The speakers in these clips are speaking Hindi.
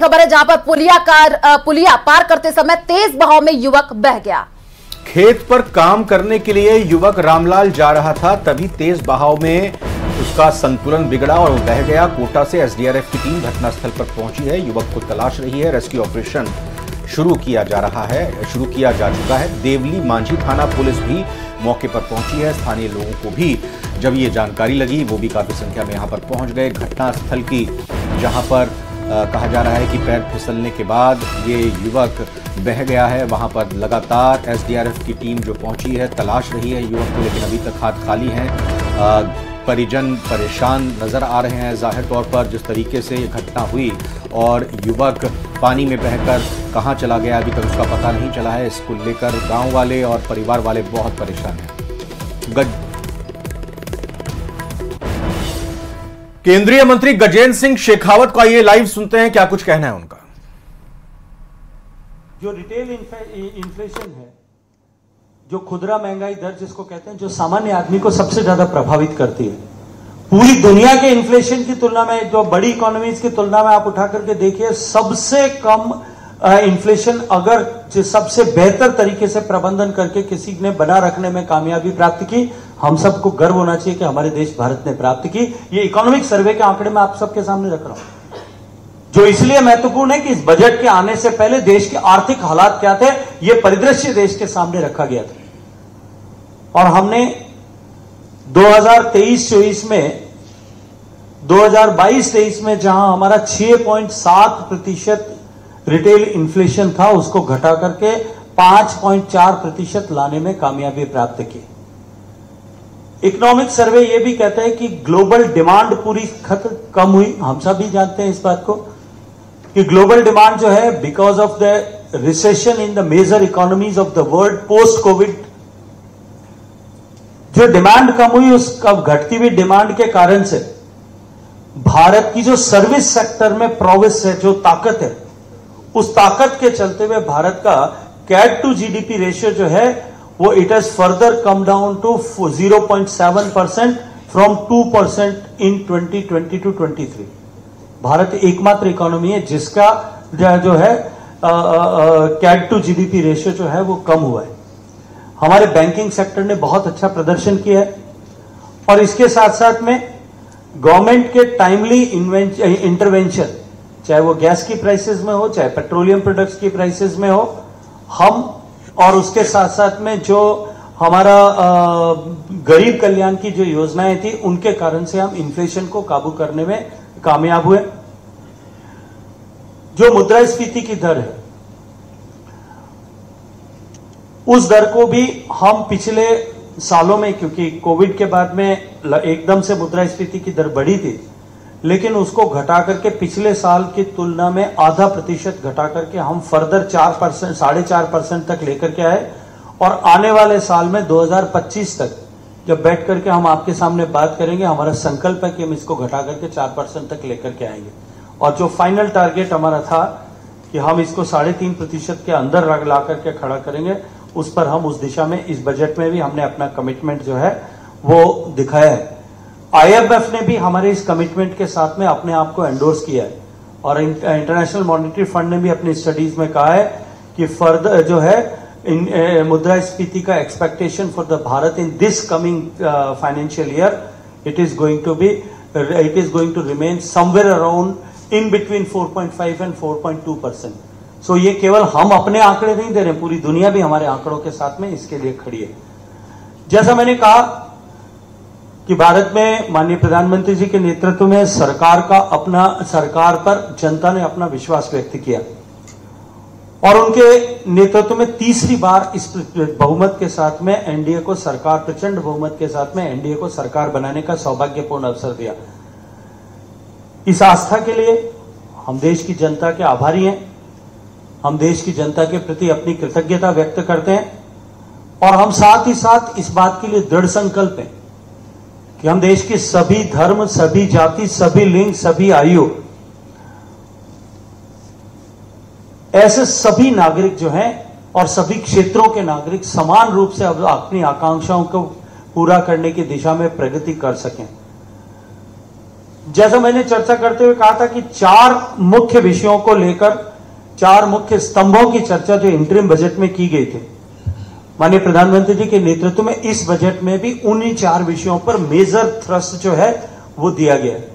खबर है जहां पर पुलिया पार करते समय तेज बहाव में युवक बह गया। खेत पर काम करने के लिए युवक रामलाल जा रहा था, तभी तेज बहाव में उसका संतुलन बिगड़ा और बह गया। कोटा से एसडीआरएफ की टीम घटनास्थल पर पहुंची है, युवक को तलाश रही है। रेस्क्यू ऑपरेशन शुरू किया जा चुका है। देवली मांझी थाना पुलिस भी मौके पर पहुंची है। स्थानीय लोगों को भी जब ये जानकारी लगी, वो भी काफी संख्या में यहां पर पहुंच गए। घटनास्थल की जहां पर कहा जा रहा है कि पैर फिसलने के बाद ये युवक बह गया है, वहां पर लगातार एसडीआरएफ की टीम जो पहुंची है तलाश रही है युवक को, लेकिन अभी तक हाथ खाली हैं। परिजन परेशान नजर आ रहे हैं जाहिर तौर पर, जिस तरीके से ये घटना हुई और युवक पानी में बहकर कहां चला गया अभी तक उसका पता नहीं चला है। इसको लेकर गांव वाले और परिवार वाले बहुत परेशान हैं। केंद्रीय मंत्री गजेंद्र सिंह शेखावत का ये लाइव सुनते हैं, क्या कुछ कहना है उनका। जो रिटेल इन्फ्लेशन है, जो खुदरा महंगाई दर जिसको कहते हैं, जो सामान्य आदमी को सबसे ज्यादा प्रभावित करती है, पूरी दुनिया के इन्फ्लेशन की तुलना में, जो बड़ी इकोनॉमीज की तुलना में आप उठा करके देखिए, सबसे कम इन्फ्लेशन अगर सबसे बेहतर तरीके से प्रबंधन करके किसी ने बना रखने में कामयाबी प्राप्त की, हम सबको गर्व होना चाहिए कि हमारे देश भारत ने प्राप्त की। ये इकोनॉमिक सर्वे के आंकड़े मैं आप सबके सामने रख रहा हूं, जो इसलिए महत्वपूर्ण है कि इस बजट के आने से पहले देश के आर्थिक हालात क्या थे, यह परिदृश्य देश के सामने रखा गया था। और हमने 2023-24 में, 2022-23 में जहां हमारा 6.7% रिटेल इन्फ्लेशन था, उसको घटा करके 5.4% लाने में कामयाबी प्राप्त की। इकोनॉमिक सर्वे यह भी कहता है कि ग्लोबल डिमांड पूरी कम हुई। हम सब भी जानते हैं इस बात को कि ग्लोबल डिमांड जो है, because of the recession in the major economies of the world post COVID, जो डिमांड कम हुई, उस घटती हुई डिमांड के कारण से भारत की जो सर्विस सेक्टर में प्रोग्रेस है, जो ताकत है, उस ताकत के चलते हुए भारत का कैट टू जीडीपी रेशियो जो है वो it has further come down to 0.7% from 2% in 2020-23। भारत एकमात्र इकोनॉमी है जिसका जो है कैट टू जीडीपी रेशियो जो है वो कम हुआ है। हमारे बैंकिंग सेक्टर ने बहुत अच्छा प्रदर्शन किया है और इसके साथ साथ में गवर्नमेंट के टाइमली इंटरवेंशन, चाहे वो गैस की प्राइसेस में हो, चाहे पेट्रोलियम प्रोडक्ट्स की प्राइसेस में हो, हम और उसके साथ साथ में जो हमारा गरीब कल्याण की जो योजनाएं थी, उनके कारण से हम इन्फ्लेशन को काबू करने में कामयाब हुए। जो मुद्रास्फीति की दर है, उस दर को भी हम पिछले सालों में, क्योंकि कोविड के बाद में एकदम से मुद्रास्फीति की दर बढ़ी थी, लेकिन उसको घटा करके पिछले साल की तुलना में आधा प्रतिशत घटा करके हम फर्दर 4%, 4.5% तक लेकर के आए। और आने वाले साल में 2025 तक जब बैठ करके हम आपके सामने बात करेंगे, हमारा संकल्प है कि हम इसको घटा करके 4% तक लेकर के आएंगे। और जो फाइनल टारगेट हमारा था कि हम इसको 3.5% के अंदर ला करके खड़ा करेंगे, उस पर हम उस दिशा में इस बजट में भी हमने अपना कमिटमेंट जो है वो दिखाया है। आईएमएफ ने भी हमारे इस कमिटमेंट के साथ में अपने आप को एंडोर्स किया है और इंटरनेशनल मॉनेटरी फंड ने भी अपनी स्टडीज में कहा है कि फर्दर जो है मुद्रास्फीति का expectation for the Bharat in this coming financial year, it is going to remain somewhere around in between 4.5 and 4.2%। So ये केवल हम अपने आंकड़े नहीं दे रहे, पूरी दुनिया भी हमारे आंकड़ों के साथ में इसके लिए खड़ी है। जैसा मैंने कहा कि भारत में माननीय प्रधानमंत्री जी के नेतृत्व में सरकार पर जनता ने अपना विश्वास व्यक्त किया और उनके नेतृत्व में तीसरी बार इस बहुमत के साथ में एनडीए को सरकार, प्रचंड बहुमत के साथ में एनडीए को सरकार बनाने का सौभाग्यपूर्ण अवसर दिया। इस आस्था के लिए हम देश की जनता के आभारी हैं। हम देश की जनता के प्रति अपनी कृतज्ञता व्यक्त करते हैं और हम साथ ही साथ इस बात के लिए दृढ़ संकल्प हैं कि हम देश के सभी धर्म, सभी जाति, सभी लिंग, सभी आयु, ऐसे सभी नागरिक जो हैं और सभी क्षेत्रों के नागरिक समान रूप से अब अपनी आकांक्षाओं को पूरा करने की दिशा में प्रगति कर सकें। जैसा मैंने चर्चा करते हुए कहा था कि 4 मुख्य विषयों को लेकर 4 मुख्य स्तंभों की चर्चा जो इंटरिम बजट में की गई थी, माननीय प्रधानमंत्री जी के नेतृत्व में इस बजट में भी उन्हीं 4 विषयों पर मेजर थ्रस्ट जो है वो दिया गया है।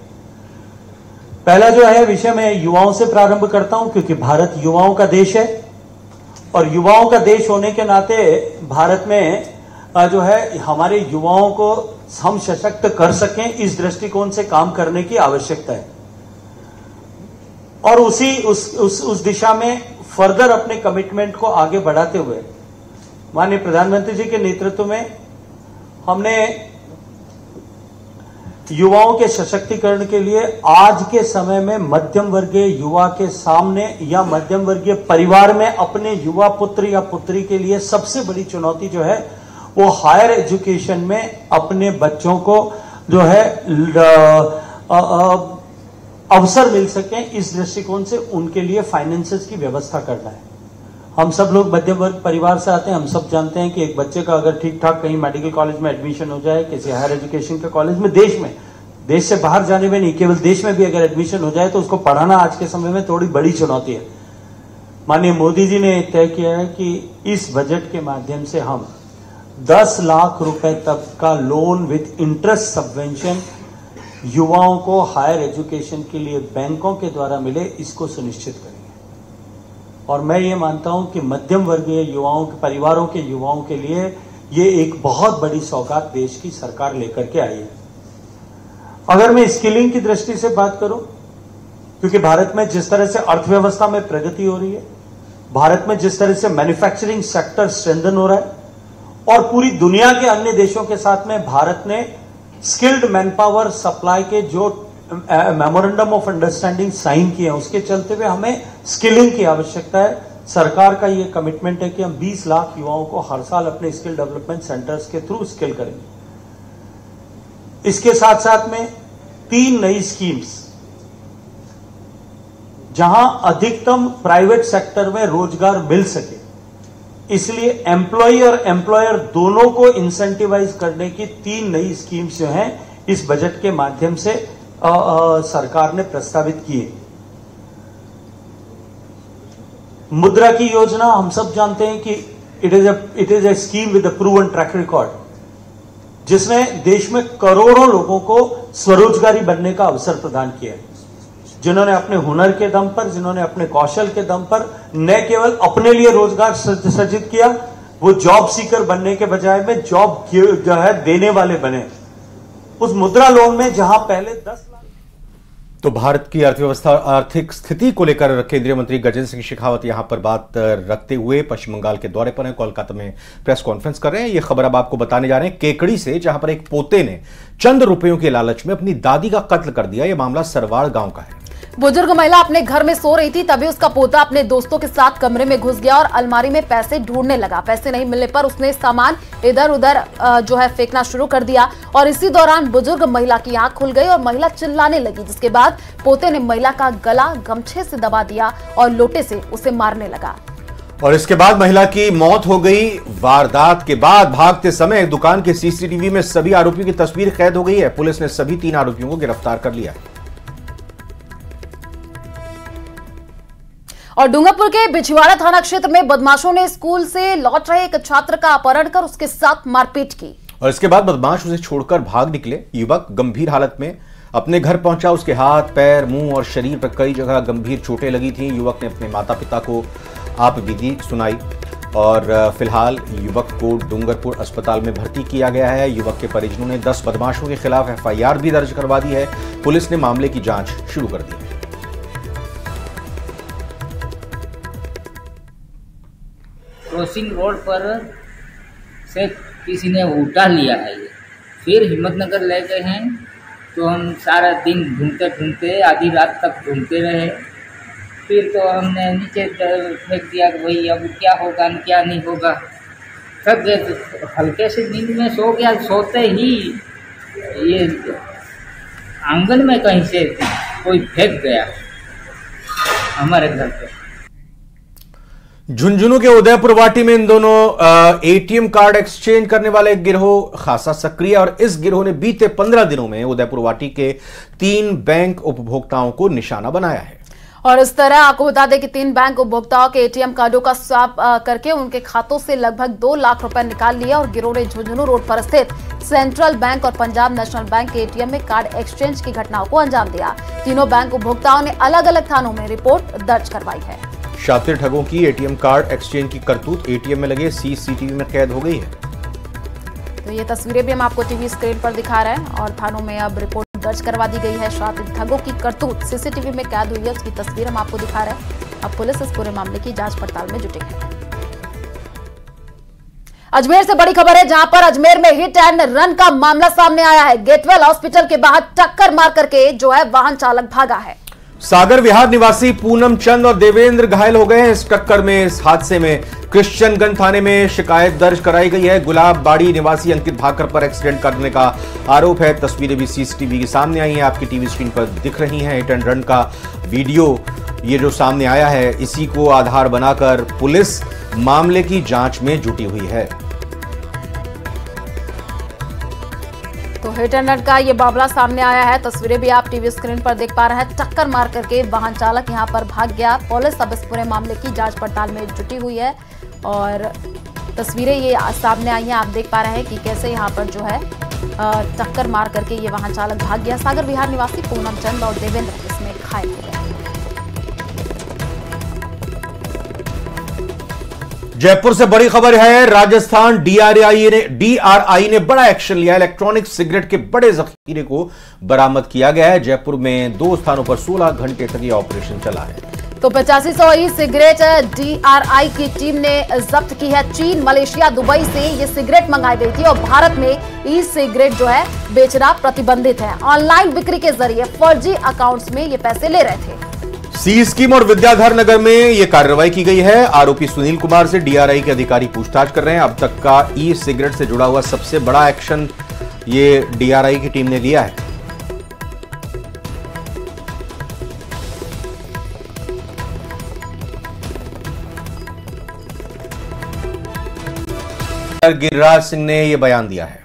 पहला जो है विषय मैं युवाओं से प्रारंभ करता हूं, क्योंकि भारत युवाओं का देश है और युवाओं का देश होने के नाते भारत में जो है हमारे युवाओं को हम सशक्त कर सकें, इस दृष्टिकोण से काम करने की आवश्यकता है। और उस दिशा में फर्दर अपने कमिटमेंट को आगे बढ़ाते हुए माननीय प्रधानमंत्री जी के नेतृत्व में हमने युवाओं के सशक्तिकरण के लिए आज के समय में मध्यम वर्गीय युवा के सामने या मध्यम वर्गीय परिवार में अपने युवा पुत्र या पुत्री के लिए सबसे बड़ी चुनौती जो है वो हायर एजुकेशन में अपने बच्चों को जो है अवसर मिल सके, इस दृष्टिकोण से उनके लिए फाइनेंसेस की व्यवस्था करना है। हम सब लोग मध्यम वर्ग परिवार से आते हैं, हम सब जानते हैं कि एक बच्चे का अगर ठीक ठाक कहीं मेडिकल कॉलेज में एडमिशन हो जाए, किसी हायर एजुकेशन के कॉलेज में, देश से बाहर जाने में नहीं, केवल देश में भी अगर एडमिशन हो जाए तो उसको पढ़ाना आज के समय में थोड़ी बड़ी चुनौती है। माननीय मोदी जी ने तय किया है कि इस बजट के माध्यम से हम 10 लाख रुपए तक का लोन विद इंटरेस्ट सबवेंशन युवाओं को हायर एजुकेशन के लिए बैंकों के द्वारा मिले, इसको सुनिश्चित करेंगे। और मैं ये मानता हूं कि मध्यम वर्गीय युवाओं के परिवारों के युवाओं के लिए ये एक बहुत बड़ी सौगात देश की सरकार लेकर के आई है। अगर मैं स्किलिंग की दृष्टि से बात करूं, क्योंकि भारत में जिस तरह से अर्थव्यवस्था में प्रगति हो रही है, भारत में जिस तरह से मैन्युफैक्चरिंग सेक्टर स्ट्रेंथन हो रहा है और पूरी दुनिया के अन्य देशों के साथ में भारत ने स्किल्ड मैन पावर सप्लाई के जो मेमोरेंडम ऑफ अंडरस्टैंडिंग साइन किए हैं, उसके चलते हुए हमें स्किलिंग की आवश्यकता है। सरकार का ये कमिटमेंट है कि हम 20 लाख युवाओं को हर साल अपने स्किल डेवलपमेंट सेंटर्स के थ्रू स्किल करेंगे। इसके साथ साथ में 3 नई स्कीम्स जहां अधिकतम प्राइवेट सेक्टर में रोजगार मिल सके, इसलिए एम्प्लॉय और एम्प्लॉयर दोनों को इंसेंटिवाइज करने की 3 नई स्कीम्स जो हैं इस बजट के माध्यम से सरकार ने प्रस्तावित की है। मुद्रा की योजना हम सब जानते हैं कि it is a scheme with a proven track record, जिसने देश में करोड़ों लोगों को स्वरोजगारी बनने का अवसर प्रदान किया है, जिन्होंने अपने हुनर के दम पर, जिन्होंने अपने कौशल के दम पर न केवल अपने लिए रोजगार सृजित किया, वो जॉब सीकर बनने के बजाय में जॉब जो है देने वाले बने। उस मुद्रा लोन में जहां पहले 10 लाख। तो भारत की अर्थव्यवस्था और आर्थिक स्थिति को लेकर केंद्रीय मंत्री गजेंद्र सिंह शेखावत यहां पर बात रखते हुए पश्चिम बंगाल के दौरे पर हैं, कोलकाता में प्रेस कॉन्फ्रेंस कर रहे हैं। ये खबर अब आपको बताने जा रहे हैं केकड़ी से, जहां पर एक पोते ने चंद रुपयों के लालच में अपनी दादी का कत्ल कर दिया। यह मामला सरवाड़ गांव का है। बुजुर्ग महिला अपने घर में सो रही थी, तभी उसका पोता अपने दोस्तों के साथ कमरे में घुस गया और अलमारी में पैसे ढूंढने लगा। पैसे नहीं मिलने पर उसने सामान इधर उधर जो है फेंकना शुरू कर दिया और इसी दौरान बुजुर्ग महिला की आंख खुल गई और महिला चिल्लाने लगी, जिसके बाद पोते ने महिला का गला गमछे से दबा दिया और लोटे से उसे मारने लगा और इसके बाद महिला की मौत हो गई। वारदात के बाद भागते समय दुकान के सीसीटीवी में सभी आरोपियों की तस्वीर कैद हो गई है। पुलिस ने सभी 3 आरोपियों को गिरफ्तार कर लिया। और डूंगरपुर के बिछवाड़ा थाना क्षेत्र में बदमाशों ने स्कूल से लौट रहे एक छात्र का अपहरण कर उसके साथ मारपीट की और इसके बाद बदमाश उसे छोड़कर भाग निकले। युवक गंभीर हालत में अपने घर पहुंचा। उसके हाथ, पैर, मुंह और शरीर पर कई जगह गंभीर चोटें लगी थीं। युवक ने अपने माता पिता को आपबीती सुनाई और फिलहाल युवक को डूंगरपुर अस्पताल में भर्ती किया गया है। युवक के परिजनों ने 10 बदमाशों के खिलाफ FIR भी दर्ज करवा दी है। पुलिस ने मामले की जांच शुरू कर दी है। क्रॉसिंग रोड पर से किसी ने उठा लिया है ये, फिर हिम्मतनगर ले गए हैं। तो हम सारा दिन ढूंढते ढूंढते आधी रात तक ढूंढते रहे। फिर तो हमने नीचे फेंक दिया कि भाई अब क्या होगा क्या नहीं होगा। थक गए तो हल्के से नींद में सो गया। सोते ही ये आंगन में कहीं से कोई फेंक गया हमारे घर पे। झुंझुनू के उदयपुर वाटी में इन दोनों एटीएम कार्ड एक्सचेंज करने वाले गिरोह खासा सक्रिय और इस गिरोह ने बीते 15 दिनों में उदयपुर वाटी के 3 बैंक उपभोक्ताओं को निशाना बनाया है। और इस तरह आपको बता दें कि 3 बैंक उपभोक्ताओं के एटीएम कार्डों का स्वाप करके उनके खातों से लगभग 2 लाख रुपए निकाल लिए और गिरोह ने झुंझुनू रोड पर स्थित सेंट्रल बैंक और पंजाब नेशनल बैंक के एटीएम में कार्ड एक्सचेंज की घटनाओं को अंजाम दिया। तीनों बैंक उपभोक्ताओं ने अलग अलग थानों में रिपोर्ट दर्ज करवाई है। शातिर ठगों की एटीएम कार्ड एक्सचेंज की करतूत एटीएम में लगे सीसीटीवी में कैद हो गई है। तो ये तस्वीरें भी हम आपको टीवी स्क्रीन पर दिखा रहे हैं और थानों में अब रिपोर्ट दर्ज करवा दी गई है। शातिर ठगों की करतूत सीसीटीवी में कैद हुई है, उसकी तस्वीर हम आपको दिखा रहे हैं। अब पुलिस इस पूरे मामले की जांच पड़ताल में जुटी है। अजमेर से बड़ी खबर है, जहां पर अजमेर में हिट एंड रन का मामला सामने आया है। गेटवेल हॉस्पिटल के बाहर टक्कर मार करके जो है वाहन चालक भागा है। सागर विहार निवासी पूनम चंद और देवेंद्र घायल हो गए हैं इस टक्कर में। इस हादसे में क्रिश्चियनगंज थाने में शिकायत दर्ज कराई गई है। गुलाब बाड़ी निवासी अंकित भाकर पर एक्सीडेंट करने का आरोप है। तस्वीरें भी सीसीटीवी के सामने आई हैं, आपकी टीवी स्क्रीन पर दिख रही हैं। हिट एंड रन का वीडियो ये जो सामने आया है, इसी को आधार बनाकर पुलिस मामले की जांच में जुटी हुई है। तो हिट एंड रन का ये मामला सामने आया है। तस्वीरें भी आप टीवी स्क्रीन पर देख पा रहे हैं। टक्कर मार करके वाहन चालक यहां पर भाग गया। पुलिस अब इस पूरे मामले की जांच पड़ताल में जुटी हुई है और तस्वीरें ये सामने आई हैं, आप देख पा रहे हैं कि कैसे यहां पर जो है टक्कर मार करके ये वाहन चालक भाग गया। सागर विहार निवासी पूनम चंद और देवेंद्र इसमें घायल हो गए। जयपुर से बड़ी खबर है, राजस्थान डीआरआई ने बड़ा एक्शन लिया। इलेक्ट्रॉनिक सिगरेट के बड़े जखीरे को बरामद किया गया है। जयपुर में 2 स्थानों पर 16 घंटे तक यह ऑपरेशन चला है। तो 8500 ई सिगरेट डीआरआई की टीम ने जब्त की है। चीन, मलेशिया, दुबई से ये सिगरेट मंगाई गई थी और भारत में ई सिगरेट जो है बेचना प्रतिबंधित है। ऑनलाइन बिक्री के जरिए फर्जी अकाउंट्स में ये पैसे ले रहे थे। सी स्कीम और विद्याधर नगर में यह कार्रवाई की गई है। आरोपी सुनील कुमार से डीआरआई के अधिकारी पूछताछ कर रहे हैं। अब तक का ई सिगरेट से जुड़ा हुआ सबसे बड़ा एक्शन ये डीआरआई की टीम ने लिया है। गिरिराज सिंह ने यह बयान दिया है।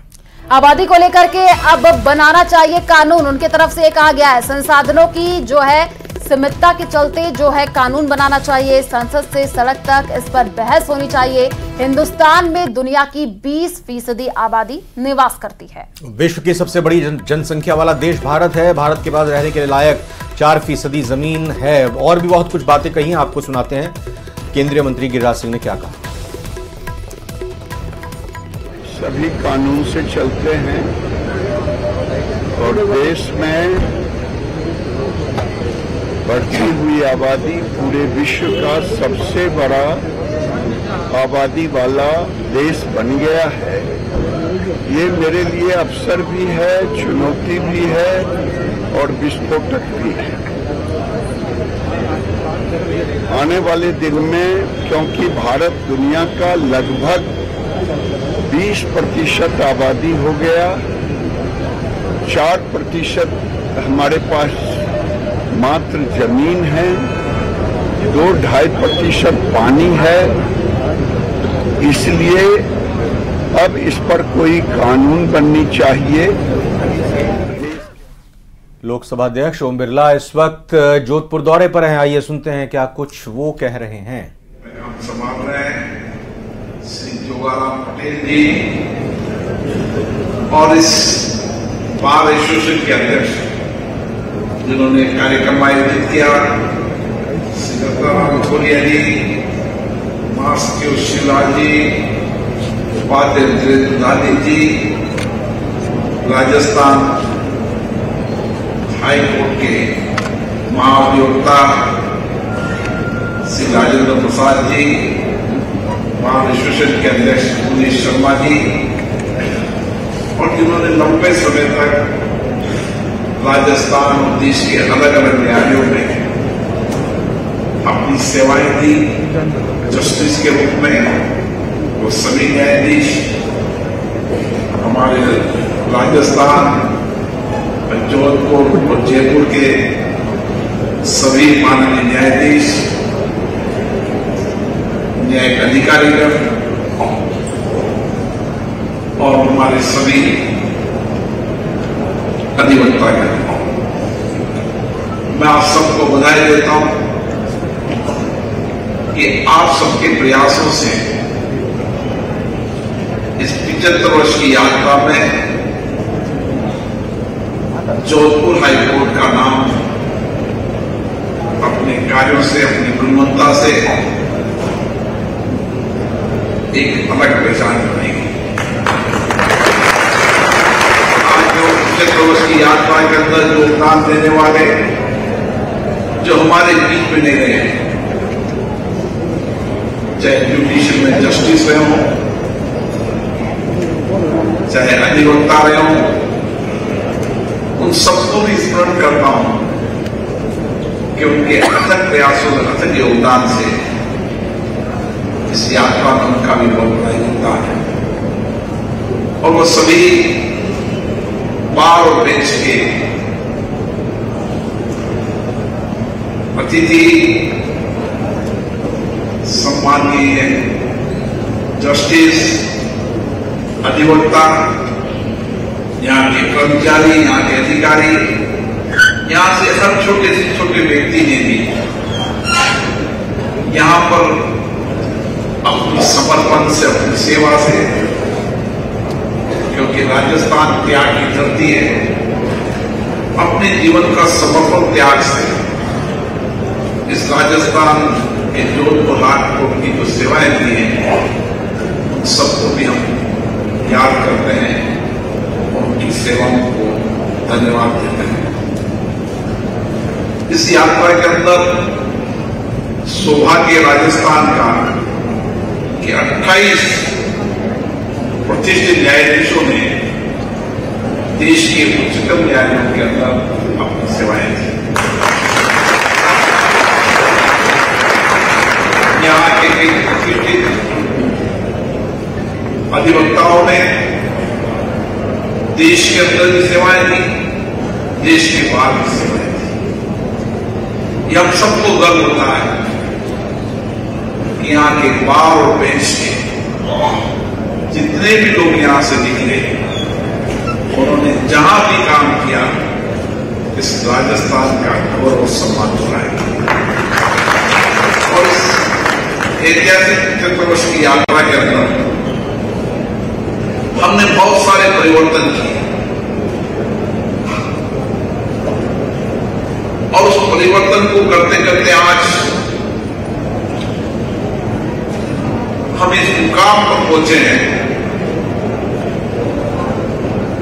आबादी को लेकर के अब बनाना चाहिए कानून, उनके तरफ से कहा गया है। संसाधनों की जो है सीमितता के चलते जो है कानून बनाना चाहिए। संसद से सड़क तक इस पर बहस होनी चाहिए। हिंदुस्तान में दुनिया की 20% आबादी निवास करती है। विश्व की सबसे बड़ी जनसंख्या वाला देश भारत है। भारत के पास रहने के लायक 4% जमीन है। और भी बहुत कुछ बातें कही हैं, आपको सुनाते हैं केंद्रीय मंत्री गिरिराज सिंह ने क्या कहा। सभी कानून से चलते हैं और देश में बढ़ती हुई आबादी पूरे विश्व का सबसे बड़ा आबादी वाला देश बन गया है। ये मेरे लिए अवसर भी है, चुनौती भी है और विस्फोटक भी है। आने वाले दिन में क्योंकि भारत दुनिया का लगभग 20% आबादी हो गया, 4% हमारे पास मात्र जमीन है, 2-2.5% पानी है, इसलिए अब इस पर कोई कानून बननी चाहिए। लोकसभा अध्यक्ष ओम बिरला इस वक्त जोधपुर दौरे पर हैं। आइए सुनते हैं क्या कुछ वो कह रहे हैं। संभाल रहे श्री जोगाराम पटेल जी और इस बार एसोसिएशन के अध्यक्ष जिन्होंने कार्यक्रम आयोजित किया, सीताराम खोलिया जी, मास्क्यू शिवराज जी, उपाध्यक्ष गांधी जी, राजस्थान हाई कोर्ट के महाअभियोक्ता श्री राजेंद्र प्रसाद जी, बार एसोसिएशन के अध्यक्ष मुनीश शर्मा जी, और जिन्होंने लंबे समय तक राजस्थान और देश के अलग अलग न्यायालयों में अपनी सेवाएं दी जस्टिस के रूप में। वो सभी न्यायाधीश हमारे राजस्थान, जोधपुर और जयपुर के सभी माननीय न्यायाधीश, हमारे सभी अधिवक्ता के, मैं आप सबको बधाई देता हूं कि आप सबके प्रयासों से इस 75 वर्ष की यात्रा में जोधपुर हाईकोर्ट का नाम अपने कार्यों से, अपनी गुणवत्ता से एक अलग पहचान बनेगी। आज जो 75 वर्ष की यात्रा के अंदर योगदान देने वाले जो हमारे बीच में नहीं रहे, चाहे जुडिशियल में जस्टिस रहे हों, चाहे अधिवक्ता रहे हों, उन सबको भी स्मरण करता हूं कि उनके अथक प्रयासों और अथक योगदान से इस यात्रा में उनका भी बहुत बड़ा योगदान है। और वो सभी बार और बेंच के अतिथि, सम्माननीय जस्टिस, अधिवक्ता, यहाँ के कर्मचारी, यहाँ के अधिकारी, यहाँ से हर छोटे से छोटे व्यक्ति ने भी यहाँ पर अपनी समर्पण से, अपनी सेवा से, क्योंकि राजस्थान त्याग की धरती है, अपने जीवन का समर्पण त्याग से इस राजस्थान के जोधपुर हाईकोर्ट की जो सेवाएं दी हैं, उन सबको भी हम याद करते हैं, उनकी सेवाओं को धन्यवाद देते हैं। इस यात्रा के अंदर सौभाग्य राजस्थान का कि 28 प्रतिष्ठित न्यायाधीशों ने देश के उच्चतम न्यायालयों के अंदर अपनी सेवाएं दी। यहाँ के कई प्रतिष्ठित अधिवक्ताओं ने देश के अंदर भी सेवाएं दी, देश के बाहर भी सेवाएं दी। ये हम सबको गर्व होता है कि यहाँ के बार और बेंच के जितने भी लोग यहाँ से निकले, उन्होंने जहां भी काम किया, इस राजस्थान का गौरव और सम्मान बढ़ाया। और इस ऐतिहासिक 75 वर्ष की यात्रा के अंदर हमने बहुत सारे परिवर्तन किए और उस परिवर्तन को करते करते आज हम इस मुकाम पर पहुंचे हैं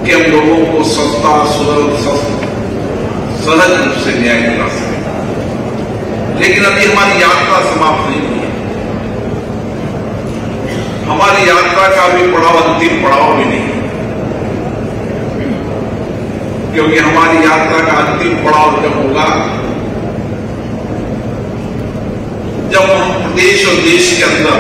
कि हम लोगों को सस्ता, सहज रूप से न्याय दिला सके। लेकिन अभी हमारी यात्रा समाप्त नहीं हुई है। हमारी यात्रा का भी पड़ाव, अंतिम पड़ाव भी नहीं, क्योंकि हमारी यात्रा का अंतिम पड़ाव जब होगा जब हम प्रदेश और देश के अंदर।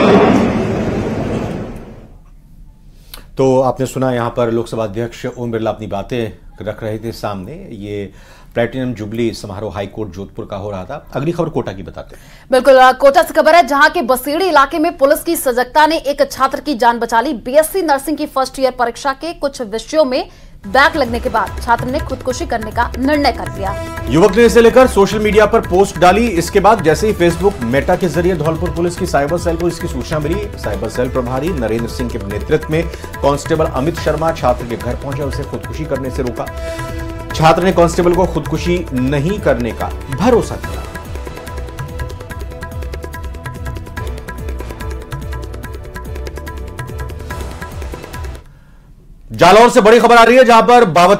तो आपने सुना यहां पर लोकसभा अध्यक्ष ओम बिरला अपनी बातें रख रहे थे सामने। ये प्लैटिनम जुबली समारोह हाईकोर्ट जोधपुर का हो रहा था। अगली खबर कोटा की बताते हैं। बिल्कुल, कोटा से खबर है जहां के बसेड़ी इलाके में पुलिस की सजगता ने एक छात्र की जान बचा ली। बीएससी नर्सिंग की फर्स्ट ईयर परीक्षा के कुछ विषयों में बैक लगने के बाद छात्र ने खुदकुशी करने का निर्णय कर लिया। युवक ने इसे लेकर सोशल मीडिया पर पोस्ट डाली। इसके बाद जैसे ही फेसबुक मेटा के जरिए धौलपुर पुलिस की साइबर सेल को इसकी सूचना मिली, साइबर सेल प्रभारी नरेंद्र सिंह के नेतृत्व में कांस्टेबल अमित शर्मा छात्र के घर पहुंचे, उसे खुदकुशी करने से रोका। छात्र ने कांस्टेबल को खुदकुशी नहीं करने का भरोसा दिया। जालौर से बड़ी खबर आ रही है जहां पर 52